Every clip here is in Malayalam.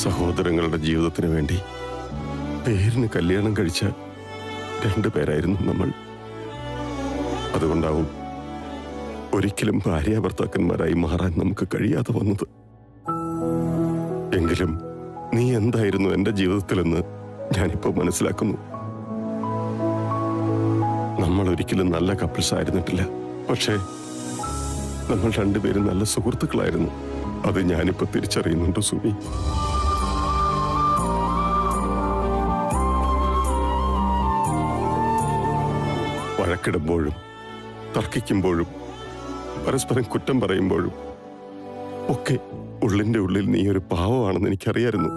സഹോദരങ്ങളുടെ ജീവിതത്തിന് വേണ്ടി പേരിന് കല്യാണം കഴിച്ച രണ്ടുപേരായിരുന്നു നമ്മൾ. അതുകൊണ്ടാവും ഒരിക്കലും ഭാര്യാഭർത്താക്കന്മാരായി മാറാൻ നമുക്ക് കഴിയാതെ വന്നത്. എങ്കിലും നീ എന്തായിരുന്നു എന്റെ ജീവിതത്തിലെന്ന് ഞാനിപ്പോ മനസ്സിലാക്കുന്നു. നമ്മൾ ഒരിക്കലും നല്ല കപ്പിൾസ് ആയിരുന്നിട്ടില്ല, പക്ഷേ നമ്മൾ രണ്ടുപേരും നല്ല സുഹൃത്തുക്കളായിരുന്നു. അത് ഞാനിപ്പോ തിരിച്ചറിയുന്നുണ്ട് സുമി. വഴക്കിടുമ്പോഴും തർക്കിക്കുമ്പോഴും പരസ്പരം കുറ്റം പറയുമ്പോഴും ഒക്കെ ഉള്ളിന്റെ ഉള്ളിൽ നീ ഒരു പാവമാണെന്ന് എനിക്കറിയായിരുന്നു.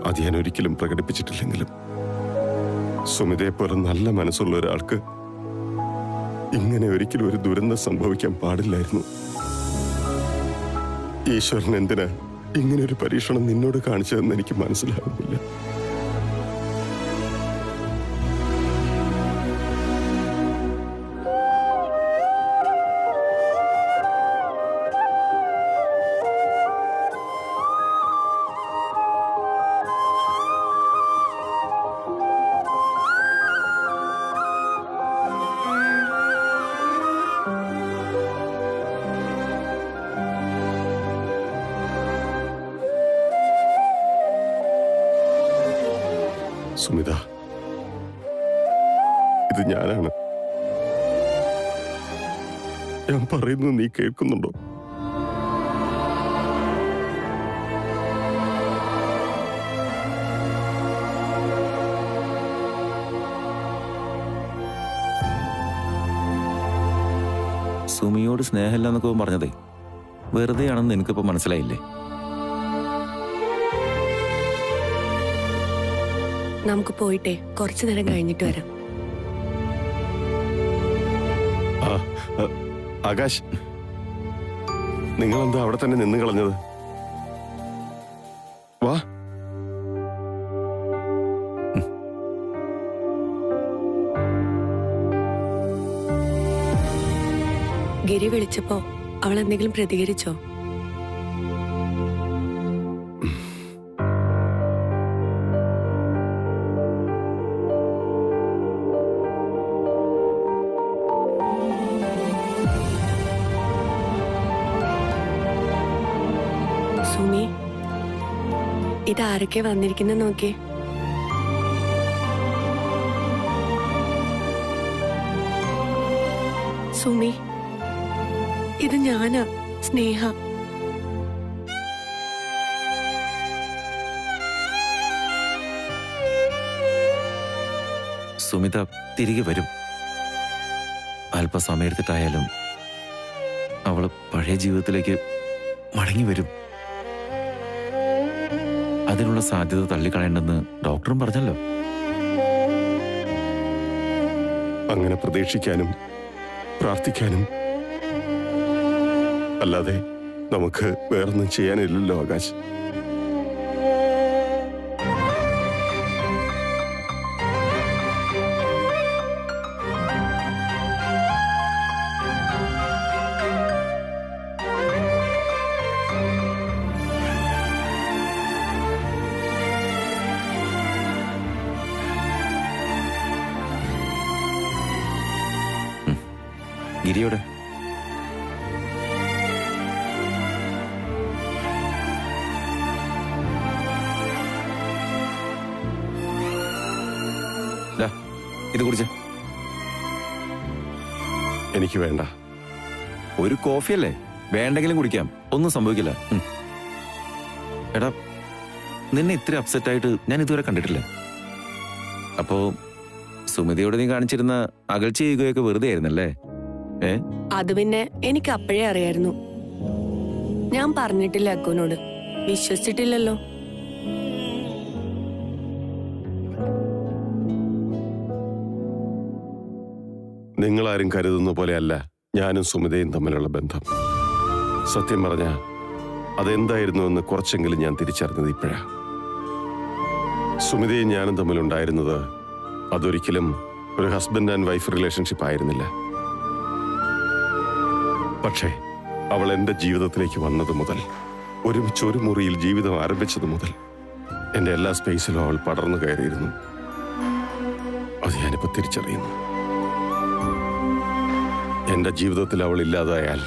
അത് ഞാൻ ഒരിക്കലും പ്രകടിപ്പിച്ചിട്ടില്ലെങ്കിലും സുമിതയെ പോലെ നല്ല മനസ്സുള്ള ഒരാൾക്ക് ഇങ്ങനെ ഒരിക്കലും ഒരു ദുരന്തം സംഭവിക്കാൻ പാടില്ലായിരുന്നു. ഈശ്വരൻ എന്തിനാ ഇങ്ങനെ ഒരു പരീക്ഷണം നിന്നോട് കാണിച്ചതെന്ന് എനിക്ക് മനസ്സിലാകുന്നില്ല. സുമിത, ഇത് ഞാനാണ്. ഞാൻ പറയുന്നത് നീ കേൾക്കുന്നുണ്ടോ? സുമിയോട് സ്നേഹമില്ലെന്നൊക്കെ പറഞ്ഞതേ വെറുതെയാണെന്ന് എനിക്കിപ്പോ മനസ്സിലായില്ലേ? നമുക്ക് പോയിട്ടേ കുറച്ചു നേരം കഴിഞ്ഞിട്ട് വരാം. ആകാശ്, നിങ്ങളെന്താ അവിടെ തന്നെ നിന്ന് കളഞ്ഞത്? വാ. ഗിരി വിളിച്ചപ്പോ അവൾ എന്തെങ്കിലും പ്രതികരിച്ചോ? സുമി, ഇതാരൊക്കെ വന്നിരിക്കുന്ന നോക്കി. സുമി, ഇത് ഞാനാ, സ്നേഹ. സുമിത തിരികെ വരും. അല്പസമയം എടുത്തിട്ടായാലും അവള് പഴയ ജീവിതത്തിലേക്ക് മടങ്ങി വരും. അതിനുള്ള സാധ്യത തള്ളിക്കളയണ്ടെന്ന് ഡോക്ടറും പറഞ്ഞല്ലോ. അങ്ങനെ പ്രതീക്ഷിക്കാനും പ്രാർത്ഥിക്കാനും അല്ലാതെ നമുക്ക് വേറൊന്നും ചെയ്യാനില്ലല്ലോ ആകാശ്. ഗിരിയോടെ ഇത് കുടിച്ച. എനിക്ക് വേണ്ട. ഒരു കോഫിയല്ലേ, വേണ്ടെങ്കിലും കുടിക്കാം, ഒന്നും സംഭവിക്കില്ല. എടാ, നിന്നെ ഇത്ര അപ്സെറ്റ് ആയിട്ട് ഞാൻ ഇതുവരെ കണ്ടിട്ടില്ല. അപ്പോ സുമിതയോട് നീ കാണിച്ചിരുന്ന അകൽച്ച ചെയ്യുകയൊക്കെ വെറുതെ ആയിരുന്നല്ലേ? അത് പിന്നെ എനിക്ക് അപ്പോഴേ അറിയായിരുന്നു. ഞാൻ പറഞ്ഞിട്ടില്ല അക്കുവിനോട്, വിശ്വസിച്ചിട്ടില്ലല്ലോ. നിങ്ങളാരും കരുതുന്ന പോലെയല്ല ഞാനും സുമിതയും തമ്മിലുള്ള ബന്ധം. സത്യം പറഞ്ഞ അതെന്തായിരുന്നു എന്ന് കുറച്ചെങ്കിലും ഞാൻ തിരിച്ചറിഞ്ഞത് ഇപ്പോഴാ. സുമിതയും ഞാനും തമ്മിലുണ്ടായിരുന്നത് അതൊരിക്കലും ഒരു ഹസ്ബൻഡ് ആൻഡ് വൈഫ് റിലേഷൻഷിപ്പ് ആയിരുന്നില്ല. പക്ഷേ അവൾ എൻ്റെ ജീവിതത്തിലേക്ക് വന്നത് മുതൽ ഒരുമിച്ച് ഒരു മുറിയിൽ ജീവിതം ആരംഭിച്ചത് മുതൽ എൻ്റെ എല്ലാ സ്പേസിലും അവൾ പടർന്നു കയറിയിരുന്നു. അത് ഞാനിപ്പോൾ തിരിച്ചറിയുന്നു. എൻ്റെ ജീവിതത്തിൽ അവൾ ഇല്ലാതായാൽ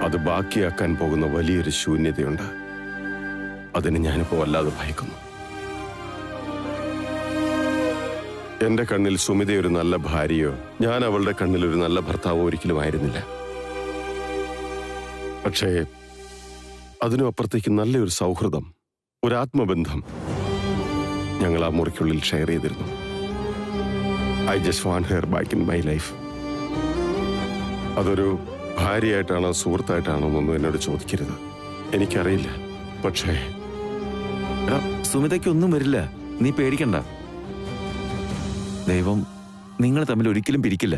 അത് ബാക്കിയാക്കാൻ പോകുന്ന വലിയൊരു ശൂന്യതയുണ്ട്. അതിന് ഞാനിപ്പോൾ വല്ലാതെ ഭയക്കുന്നു. എന്റെ കണ്ണിൽ സുമിത ഒരു നല്ല ഭാര്യയോ ഞാൻ അവളുടെ കണ്ണിൽ ഒരു നല്ല ഭർത്താവോ ഒരിക്കലും ആയിരുന്നില്ല. പക്ഷേ അതിനും അപ്പുറത്തേക്ക് നല്ലൊരു സൗഹൃദം, ഒരു ആത്മബന്ധം ഞങ്ങൾ ആ മുറിക്കുള്ളിൽ ഷെയർ ചെയ്തിരുന്നു. I just want her back in my life. അതൊരു ഭാര്യയായിട്ടാണോ സുഹൃത്തായിട്ടാണോ എന്നൊന്നും എന്നോട് ചോദിക്കരുത്, എനിക്കറിയില്ല. പക്ഷേ സുമിതയ്ക്ക് ഒന്നും വരില്ല, നീ പേടിക്കണ്ട. ദൈവം നിങ്ങൾ തമ്മിൽ ഒരിക്കലും പിരിക്കില്ല.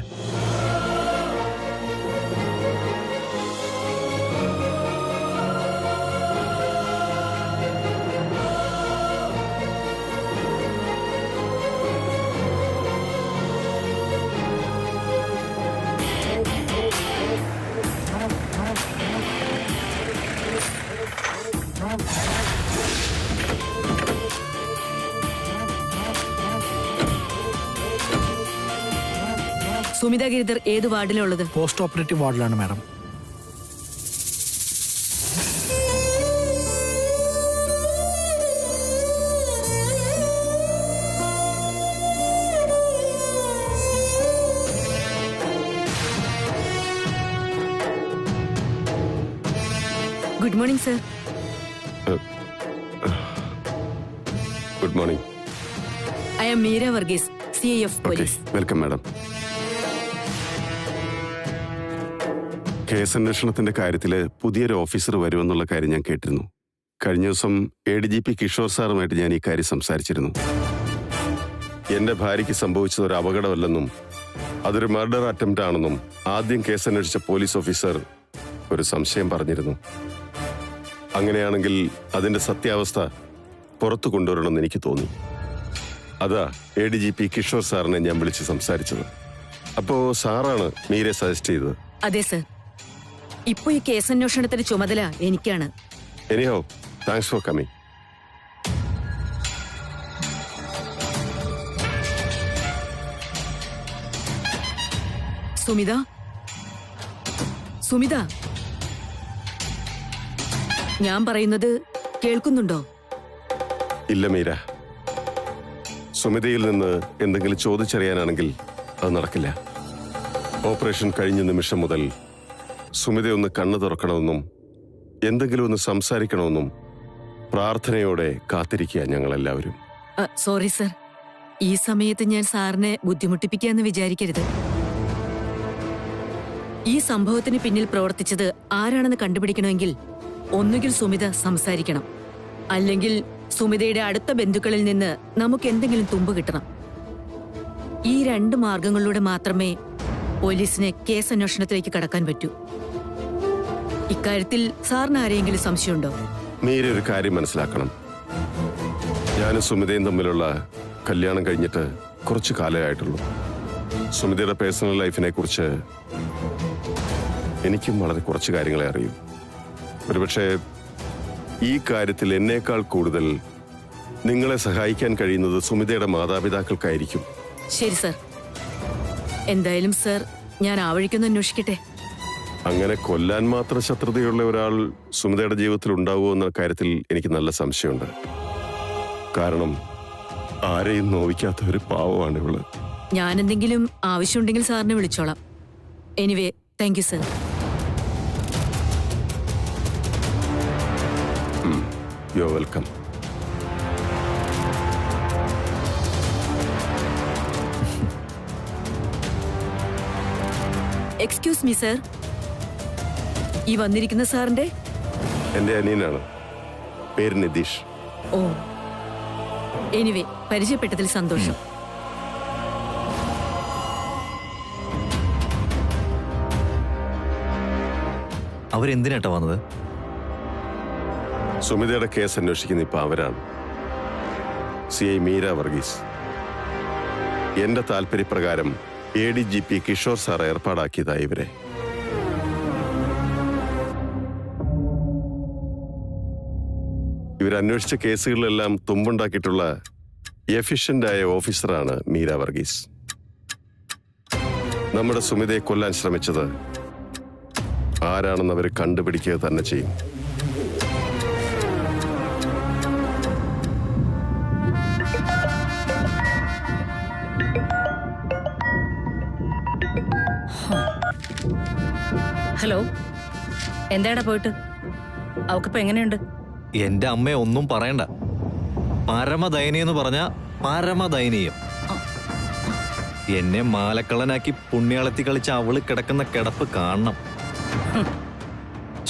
സുമിത ഗിരിധർ ഏത് വാർഡിലുള്ളത്? പോസ്റ്റ് ഓപ്പറേറ്റീവ് വാർഡിലാണ് madam. Good morning sir. Good morning. I am Meera Varghese, CIF police. Welcome madam. Case അന്വേഷണത്തിന്റെ കാര്യത്തില് പുതിയൊരു ഓഫീസർ വരുമെന്നുള്ള കാര്യം ഞാൻ കേട്ടിരുന്നു. കഴിഞ്ഞ ദിവസം ADGP കിഷോർ സാറുമായിട്ട് ഞാൻ ഈ കാര്യം സംസാരിച്ചിരുന്നു. എന്റെ ഭാര്യയ്ക്ക് സംഭവിച്ചത് ഒരു അപകടമല്ലെന്നും അതൊരു മർഡർ അറ്റംപ്റ്റ് ആണെന്നും ആദ്യം കേസ് അന്വേഷിച്ച പോലീസ് ഓഫീസർ ഒരു സംശയം പറഞ്ഞിരുന്നു. അങ്ങനെയാണെങ്കിൽ അതിന്റെ സത്യാവസ്ഥ പുറത്തു കൊണ്ടുവരണമെന്ന് എനിക്ക് തോന്നി. അതാ ADGP കിഷോർ സാറിനെ ഞാൻ വിളിച്ച് സംസാരിച്ചത്. അപ്പോ സാറാണ് മീരെ സജസ്റ്റ് ചെയ്തത്. അതെ സർ, ഇപ്പൊ ഈ കേസ് അന്വേഷണത്തിന്റെ ചുമതല എനിക്കാണ്. Anyhow, thanks for coming. Sumitha, Sumitha, ഞാൻ പറയുന്നത് കേൾക്കുന്നുണ്ടോ? ഇല്ല മീര, സുമിതയിൽ നിന്ന് എന്തെങ്കിലും ചോദിച്ചറിയാനാണെങ്കിൽ അത് നടക്കില്ല. ഓപ്പറേഷൻ കഴിഞ്ഞ നിമിഷം മുതൽ സുമിതയൊന്ന് കണ്ണു തുറക്കണമെന്നും എന്തെങ്കിലും ഒന്ന് സംസാരിക്കണമെന്നും പ്രാർത്ഥനയോടെ കാത്തിരിക്കുക ഞങ്ങളെല്ലാവരും. സോറി സർ, ഈ സമയത്ത് ഞാൻ സാറിനെ ബുദ്ധിമുട്ടിപ്പിക്കാന്ന് വിചാരിക്കരുത്. ഈ സംഭവത്തിന് പിന്നിൽ പ്രവർത്തിച്ചത് ആരാണെന്ന് കണ്ടുപിടിക്കണമെങ്കിൽ ഒന്നുകിൽ സുമിത സംസാരിക്കണം, അല്ലെങ്കിൽ സുമിതയുടെ അടുത്ത ബന്ധുക്കളിൽ നിന്ന് നമുക്ക് എന്തെങ്കിലും തുമ്പ് കിട്ടണം. ഈ രണ്ട് മാർഗങ്ങളിലൂടെ മാത്രമേ പോലീസിന് കേസ് അന്വേഷണത്തിലേക്ക് കടക്കാൻ പറ്റൂ. ഇക്കാര്യത്തിൽ സാറിന് ആരെയെങ്കിലും സംശയമുണ്ടോ? മീര ഒരു കാര്യം മനസ്സിലാക്കണം. ഞാനും സുമിതയും തമ്മിലുള്ള കല്യാണം കഴിഞ്ഞിട്ട് കുറച്ചു കാലമായിട്ടുള്ളൂ. സുമിതയുടെ പേഴ്സണൽ ലൈഫിനെ കുറിച്ച് എനിക്കും വളരെ കുറച്ച് കാര്യങ്ങളെ അറിയൂ. ഒരുപക്ഷെ ഈ കാര്യത്തിൽ എന്നേക്കാൾ കൂടുതൽ നിങ്ങളെ സഹായിക്കാൻ കഴിയുന്നത് സുമിതയുടെ മാതാപിതാക്കൾക്കായിരിക്കും. ശരി സർ, എന്തായാലും സർ ഞാൻ ആ വഴിക്കൊന്ന് അന്വേഷിക്കട്ടെ. അങ്ങനെ കൊല്ലാൻ മാത്രം ശത്രുതയുള്ള ഒരാൾ സുമിതയുടെ ജീവിതത്തിൽ ഉണ്ടാവുമോ എന്ന കാര്യത്തിൽ എനിക്ക് നല്ല സംശയമുണ്ട്. കാരണം ആരെയും നോവിക്കാത്ത ഒരു പാവമാണ് ഇവള്. ഞാൻ എന്തെങ്കിലും ആവശ്യമുണ്ടെങ്കിൽ സാറിനെ വിളിച്ചോളാം. Anyway, thank you sir. You are welcome. Excuse me sir, ഈ വന്നിരിക്കുന്ന സാറിന്റെ? എന്റെ അനിയനാണ്, പേര് നിതീഷ്. ഓ, എനിവേ, പരിചയപ്പെട്ടതിൽ സന്തോഷം. അവരെന്തിനാട്ടാ വന്നത്? സുമിതയുടെ കേസ് അന്വേഷിക്കുന്ന ഇപ്പൊ അവരാണ്. CI മീര വർഗീസ്. എന്റെ താല്പര്യപ്രകാരം ADGP കിഷോർ സാർ ഏർപ്പാടാക്കിയതായി ഇവരെ. ഇവരന്വേഷിച്ച കേസുകളിലെല്ലാം തുമ്പുണ്ടാക്കിയിട്ടുള്ള എഫിഷ്യൻ്റായ ഓഫീസറാണ് മീര വർഗീസ്. നമ്മുടെ സുമിതയെ കൊല്ലാൻ ശ്രമിച്ചത് ആരാണെന്ന് അവർ കണ്ടുപിടിക്കുക തന്നെ ചെയ്യും. ഹലോ, എന്താടാ പോയിട്ട്? അവക്കിപ്പോ എങ്ങനെയുണ്ട്? എന്റെ അമ്മയെ ഒന്നും പറയണ്ട. പരമദയനീയം എന്ന് പറഞ്ഞ പരമദയനീയം. എന്നെ മാലക്കള്ളനാക്കി പുണ്യാളത്തി കളിച്ച അവള് കിടക്കുന്ന കിടപ്പ് കാണണം.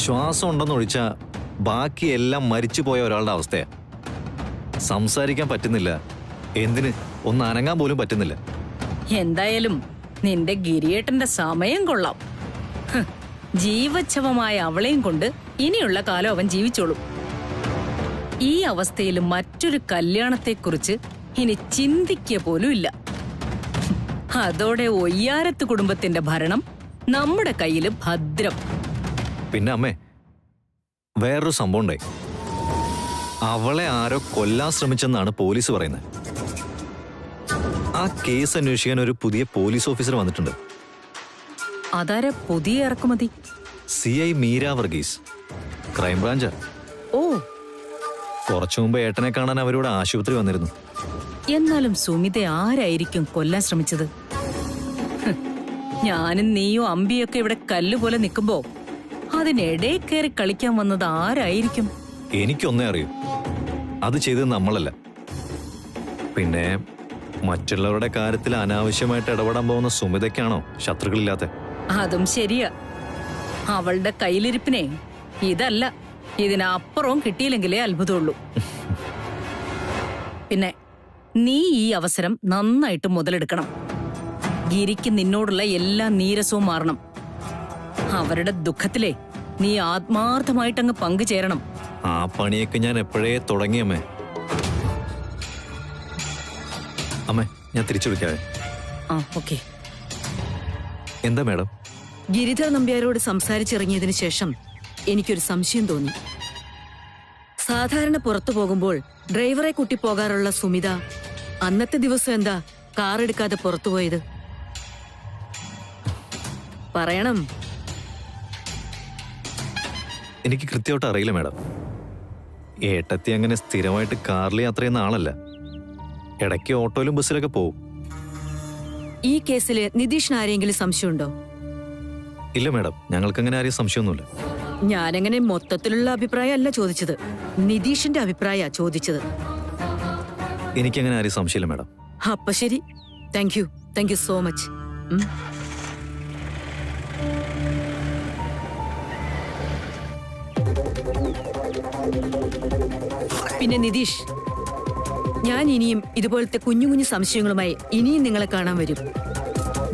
ശ്വാസം ഉണ്ടെന്നൊഴിച്ചാ ബാക്കിയെല്ലാം മരിച്ചുപോയ ഒരാളുടെ അവസ്ഥയാ. സംസാരിക്കാൻ പറ്റുന്നില്ല, എന്തിന് ഒന്ന് അനങ്ങാൻ പോലും പറ്റുന്നില്ല. എന്തായാലും നിന്റെ ഗിരിയേട്ടന്റെ സമയം കൊള്ളാം. ജീവച്ഛവമായ അവളെയും കൊണ്ട് ഇനിയുള്ള കാലം അവൻ ജീവിച്ചോളും. ഈ അവസ്ഥയിൽ മറ്റൊരു കല്യാണത്തെക്കുറിച്ച് ഇനി ചിന്തിക്കുക പോലും ഇല്ല. അതോടെ ഒയ്യാരത്ത് കുടുംബത്തിന്റെ ഭരണം നമ്മുടെ കയ്യില് ഭദ്രം. പിന്നെ അമ്മേ, വേറൊരു സംഭവം ഉണ്ടായി. അവളെ ആരോ കൊല്ലാൻ ശ്രമിച്ചെന്നാണ് പോലീസ് പറയുന്നത്. ആ കേസ് അന്വേഷിക്കാൻ ഒരു പുതിയ പോലീസ് ഓഫീസർ വന്നിട്ടുണ്ട്. അതാരെ പുതിയ ഇറക്കുമതി? CI മീര വർഗീസ്, ക്രൈംബ്രാഞ്ചാ. ഓ, കുറച്ചു മുമ്പ് ഏട്ടനെ കാണാൻ അവരോട് ആശുപത്രി വന്നിരുന്നു. എന്നാലും സുമിത ആരായിരിക്കും കൊല്ലാൻ ശ്രമിച്ചത്? ഞാനും നീയും അമ്പിയൊക്കെ ഇവിടെ കല്ലുപോലെ നിൽക്കുമ്പോ അതിനിടെ കയറി കളിക്കാൻ വന്നത് ആരായിരിക്കും? എനിക്കൊന്നേ അറിയൂ, അത് ചെയ്തത് നമ്മളല്ല. പിന്നെ മറ്റുള്ളവരുടെ കാര്യത്തിൽ അനാവശ്യമായിട്ട് ഇടപെടാൻ പോകുന്ന സുമിതയ്ക്കാണോ ശത്രുക്കളില്ലാത്ത? അതും ശരിയാ. അവളുടെ കയ്യിലിരിപ്പിനെ ഇതല്ല, ഇതിനപ്പുറവും കിട്ടിയില്ലെങ്കിലേ അത്ഭുതമുള്ളൂ. പിന്നെ നീ ഈ അവസരം നന്നായിട്ട് മുതലെടുക്കണം. ഗിരിക്ക് നിന്നോടുള്ള എല്ലാ നീരസവും മാറണം. അവരുടെ ദുഃഖത്തിലെ നീ ആത്മാർത്ഥമായിട്ടങ്ങ് പങ്കുചേരണം. ആ പണിയൊക്കെ ഞാൻ എപ്പോഴേ തുടങ്ങിയമ്മേ. അമ്മേ, ഞാൻ തിരിച്ചു വിളിക്കാവേ. ഓക്കെ. എന്താ മാഡം? ഗിരിധർ നമ്പ്യാരോട് സംസാരിച്ചിറങ്ങിയതിനു ശേഷം എനിക്കൊരു സംശയം തോന്നി. സാധാരണ പുറത്തു പോകുമ്പോൾ ഡ്രൈവറെ കൂട്ടി പോകാറുള്ള സുമിത അന്നത്തെ ദിവസം എന്താ കാർ എടുക്കാതെ പുറത്തുപോയത്? പറയണം. എനിക്ക് കൃത്യമായിട്ട് അറിയില്ല മാഡം. ഏട്ടത്തി അങ്ങനെ സ്ഥിരമായിട്ട് കാറിൽ യാത്ര ചെയ്യുന്ന ആളല്ല. ഇടയ്ക്ക് ഓട്ടോയിലും ബസ്സിലൊക്കെ പോവും. ഈ കേസില് നിതീഷിന് ആരെങ്കിലും സംശയമുണ്ടോ? ഇല്ല മാഡം, ഞങ്ങൾക്കങ്ങനെ ആരെയും സംശയമൊന്നുമില്ല. ഞാനങ്ങനെ മൊത്തത്തിലുള്ള അഭിപ്രായമല്ല ചോദിച്ചത്, നിതീഷിന്റെ അഭിപ്രായ ചോദിച്ചത്. എനിക്കങ്ങനെ ആരെയും സംശയമില്ല മാഡം. അപ്പൊ ശരി, താങ്ക് യു സോ മച്ച്. പിന്നെ നിതീഷ്, ഞാൻ ഇനിയും ഇതുപോലത്തെ കുഞ്ഞു കുഞ്ഞു സംശയങ്ങളുമായി ഇനിയും നിങ്ങളെ കാണാൻ വരും.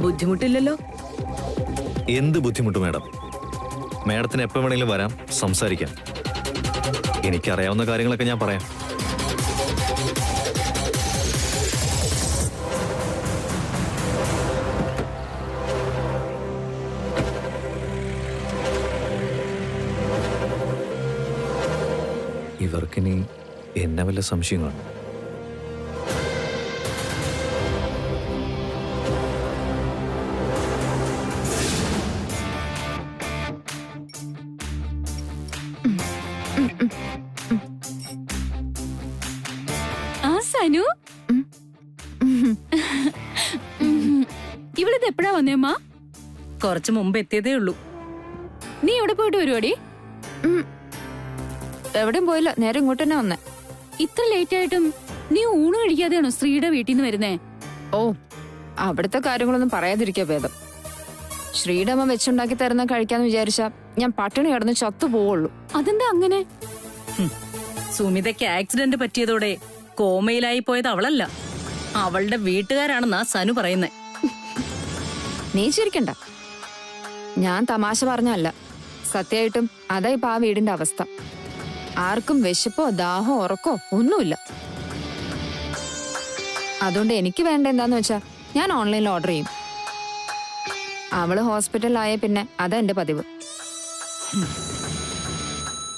ബുദ്ധിമുട്ടില്ലല്ലോ? എന്ത് ബുദ്ധിമുട്ട് മാഡം? മാഡത്തിന് എപ്പോൾ വേണമെങ്കിലും വരാം, സംസാരിക്കാം. എനിക്കറിയാവുന്ന കാര്യങ്ങളൊക്കെ ഞാൻ പറയാം. ഇവർക്കിനി എന്നെ വല്ല സംശയം കാണും. സനു, ഇവിടുത്തെ എപ്പോഴാ വന്നേമ്മ? കുറച്ചു മുമ്പ് എത്തിയതേ ഉള്ളൂ. നീ എവിടെ പോയിട്ട് വരുവാടി? എവിടെയും പോയില്ല, നേരെ ഇങ്ങോട്ട് തന്നെ വന്നേ. ഇത്ര ലേറ്റ് ആയിട്ടും നീ ഊണ് കഴിക്കാതെയാണോ ശ്രീയുടെ വീട്ടിൽ നിന്ന് വരുന്നേ? ഓ, അവിടുത്തെ കാര്യങ്ങളൊന്നും പറയാതിരിക്കാ ഭേദം. ശ്രീയുടെ അമ്മ വെച്ചുണ്ടാക്കി തരുന്ന കഴിക്കാന്ന് വിചാരിച്ചാ ഞാൻ പട്ടിണി കിടന്ന് ചത്തു പോവുള്ളൂ. അതെന്താ അങ്ങനെ? സുമിതയ്ക്ക് ആക്സിഡന്റ് പറ്റിയതോടെ കോമയിലായി പോയത് അവളല്ല, അവളുടെ വീട്ടുകാരാണെന്നാ സനു പറയുന്നേ. നീ ചിരിക്കണ്ട, ഞാൻ തമാശ പറഞ്ഞല്ല. സത്യമായിട്ടും അതാ ഇപ്പൊ ആ വീടിന്റെ അവസ്ഥ. ആർക്കും വിശപ്പോ ദാഹോ ഉറക്കോ ഒന്നുമില്ല. അതുകൊണ്ട് എനിക്ക് വേണ്ട എന്താന്ന് വെച്ചാ ഞാൻ ഓൺലൈനിൽ ഓർഡർ ചെയ്യും. അവള് ഹോസ്പിറ്റലിലായ പിന്നെ അതാ എന്റെ പതിവ്.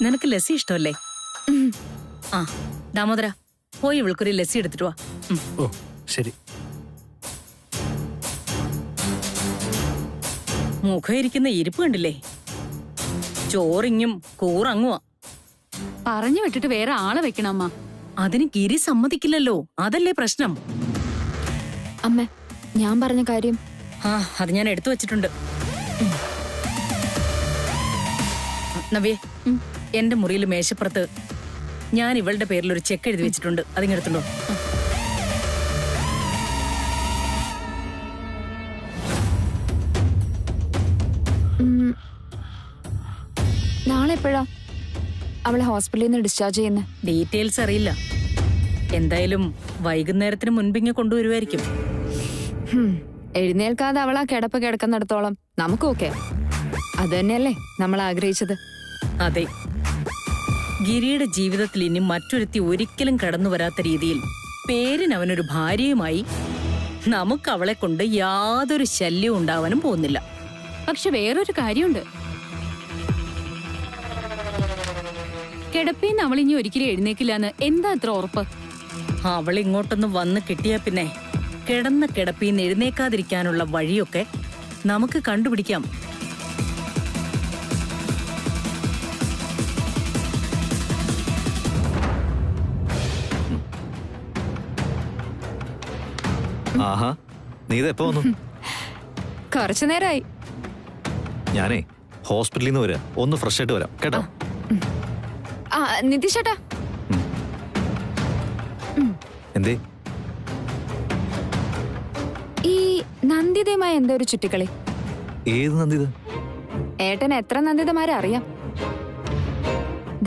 നിനക്ക് ലസ്സി ഇഷ്ടമല്ലേ? ആ ദാമോദര, പോയി ഇവൾക്കൊരു ലസ്സി എടുത്തിട്ട് വാ. ഓ ശരി. മുഖം ഇരിക്കുന്ന ഇരിപ്പ് കണ്ടില്ലേ? ചോറിങ്ങും കൂറങ്ങുവാ. പറഞ്ഞു വിട്ടിട്ട് വേറെ ആളെ വെക്കണം അമ്മ. അതിന് ഗിരി സമ്മതിക്കില്ലല്ലോ, അതല്ലേ പ്രശ്നം. അമ്മ, ഞാൻ പറഞ്ഞ കാര്യം. ആ, അത് ഞാൻ എടുത്തു വെച്ചിട്ടുണ്ട്. നവ്യേ, എന്റെ മുറിയിൽ മേശപ്പുറത്ത് ഞാൻ ഇവളുടെ പേരിൽ ഒരു ചെക്ക് എഴുതി വെച്ചിട്ടുണ്ട്. അതിങ്ങെടുത്തുണ്ടോ? നാളെ എപ്പോഴാ അവളെ ഹോസ്പിറ്റലിൽ നിന്ന് ഡിസ്ചാർജ് ചെയ്യുന്നത്? ഡീറ്റെയിൽസ് അറിയില്ല. എന്തായാലും വൈകുന്നേരത്തിന് മുൻപിങ്ങ് കൊണ്ടുവരുമായിരിക്കും. എഴുന്നേൽക്കാതെ അവൾ ആ കിടപ്പ് കിടക്കുന്നിടത്തോളം നമുക്കും ഓക്കെ. അത് തന്നെയല്ലേ നമ്മൾ ആഗ്രഹിച്ചത്. അതെ, ഗിരിയുടെ ജീവിതത്തിൽ ഇനി മറ്റൊരുത്തി ഒരിക്കലും കടന്നു വരാത്ത രീതിയിൽ പേരിന് അവനൊരു ഭാര്യയുമായി നമുക്ക് അവളെ കൊണ്ട് യാതൊരു ശല്യവും ഉണ്ടാവാനും പോകുന്നില്ല. പക്ഷെ വേറൊരു കാര്യമുണ്ട്. കിടപ്പേന്ന് അവൾ ഇനി ഒരിക്കലും എഴുന്നേക്കില്ലാന്ന് എന്താ അത്ര ഉറപ്പ്? അവൾ ഇങ്ങോട്ടൊന്ന് വന്ന് കിട്ടിയാ പിന്നെ കിടന്ന കിടപ്പീന്ന് എഴുന്നേക്കാതിരിക്കാനുള്ള വഴിയൊക്കെ നമുക്ക് കണ്ടുപിടിക്കാം. ആഹാ, നീ ഇതെപ്പോ വന്നു? കുറച്ചു നേരമായി. ഞാനേ ഹോസ്പിറ്റലിൽ നിന്ന് വരാം, ഒന്ന് ഫ്രഷ് ആയിട്ട് വരാം കേട്ടോ. ആ നിതീഷേട്ടാ, എന്തേ? ഈ നന്ദിതയുമായി എന്താ ഒരു ചുറ്റിക്കളി? ഏത് നന്ദിത? ഏട്ടന് എത്ര നന്ദിതമാരെ അറിയാം?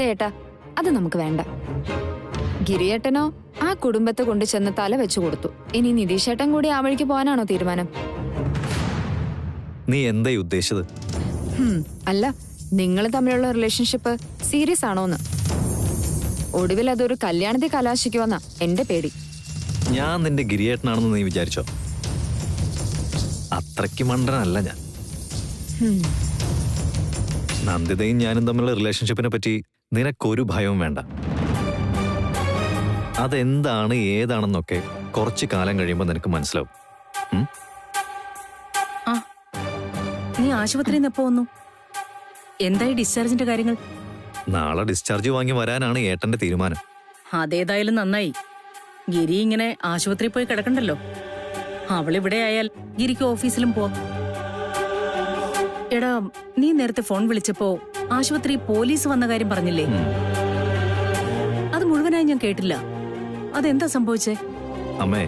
ഏട്ടാ, അത് നമുക്ക് വേണ്ട. ഗിരിയേട്ടനോ ആ കുടുംബത്തെ കൊണ്ട് ചെന്ന് തല വെച്ചു കൊടുത്തു. ഇനി നിതീഷേട്ടൻ കൂടി ആ വഴിക്ക് പോകാനാണോ തീരുമാനം? നീ എന്തായി ഉദ്ദേശിച്ചത്? അല്ല, നിങ്ങൾ തമ്മിലുള്ള റിലേഷൻഷിപ്പ് സീരിയസ് ആണോന്ന്. ഒടുവിൽ അതൊരു കല്യാണത്തിൽ കലാശിക്കുമെന്നാ എന്റെ പേടി. ഞാൻ നിന്റെ ഗിരിയേട്ടനാണെന്ന് നീ വിചാരിച്ചോ? അത്രയ്ക്ക് മണ്ടനല്ല ഞാൻ. നന്ദിതയും ഞാനും തമ്മിലുള്ള റിലേഷൻഷിപ്പിനെ പറ്റി നിനക്കൊരു ഭയവും വേണ്ട. അതെന്താണ് ഏതാണെന്നൊക്കെ കുറച്ചു കാലം കഴിയുമ്പോൾ നിനക്ക് മനസ്സിലാവും. നീ ആശുപത്രിയിൽ നിന്ന് എപ്പോ വന്നു? എന്തായി ഡിസ്ചാർജിന്റെ കാര്യങ്ങൾ? നാളെ ഡിസ്ചാർജ് വാങ്ങി വരാനാണ് ഏട്ടന്റെ തീരുമാനം. അതേതായാലും നന്നായി. ഗിരി ഇങ്ങനെ ആശുപത്രിയിൽ പോയി കിടക്കണ്ടല്ലോ. അവളിവിടെ ആയാൽ ഗിരിക്ക് ഓഫീസിലും പോവാം. എടാ, നീ നേരത്തെ ഫോൺ വിളിച്ചപ്പോ ആശുപത്രി പോലീസ് വന്ന കാര്യം പറഞ്ഞില്ലേ? അത് മുഴുവനായി ഞാൻ കേട്ടില്ല. അതെന്താ സംഭവിച്ചേ? അമ്മേ,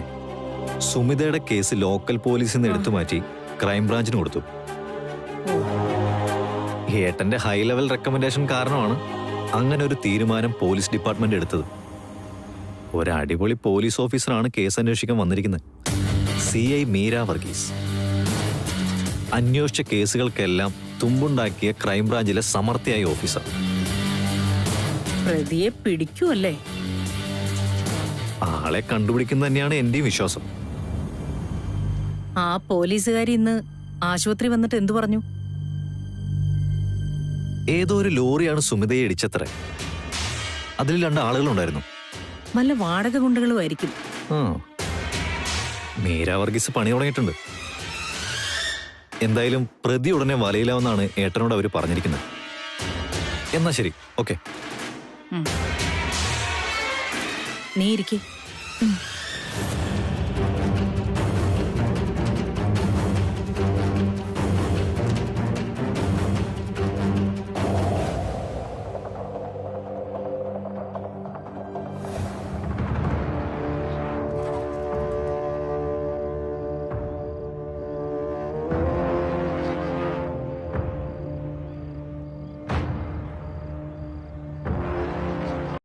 സുമിതയുടെ കേസ് ലോക്കൽ പോലീസിൽ നിന്ന് എടുത്തു മാറ്റി ക്രൈംബ്രാഞ്ചിന് കൊടുത്തു. ഏട്ടന്റെ ഹൈ ലെവൽ റെക്കമെൻഡേഷൻ കാരണമാണ് അങ്ങനെ ഒരു തീരുമാനം പോലീസ് ഡിപ്പാർട്ട്മെന്റ് എടുത്തത്. ഒരടിപൊളി പോലീസ് ഓഫീസറാണ് കേസ് അന്വേഷിക്കാൻ വന്നിരിക്കുന്നത്. CI മീര വർഗീസ്. അന്വേഷിച്ച കേസുകൾക്കെല്ലാം തുമ്പുണ്ടാക്കിയ ക്രൈംബ്രാഞ്ചിലെ സമർത്ഥയായ ഓഫീസർ. പ്രതിയെ പിടിക്കുമല്ലേ? ആളെ കണ്ടുപിടിക്കുന്നത് തന്നെയാണ് എന്റെയും വിശ്വാസം. ആ പോലീസുകാരി ഇന്ന് ആശുപത്രി വന്നിട്ട് എന്തു പറഞ്ഞു? ഏതോ ഒരു ലോറിയാണ് സുമിതയെ ഇടിച്ചത്ര. അതിൽ 2 ആളുകളുണ്ടായിരുന്നു. വല്ല വാടക ഗുണ്ടകളും ആയിരിക്കും. മീര വർഗീസ് പണി തുടങ്ങിയിട്ടുണ്ട്. എന്തായാലും പ്രതി ഉടനെ വലയിലാവെന്നാണ് ഏട്ടനോട് അവര് പറഞ്ഞിരിക്കുന്നത്. എന്നാ ശരി, ഓക്കെ. നീ ഇരിക്കേ.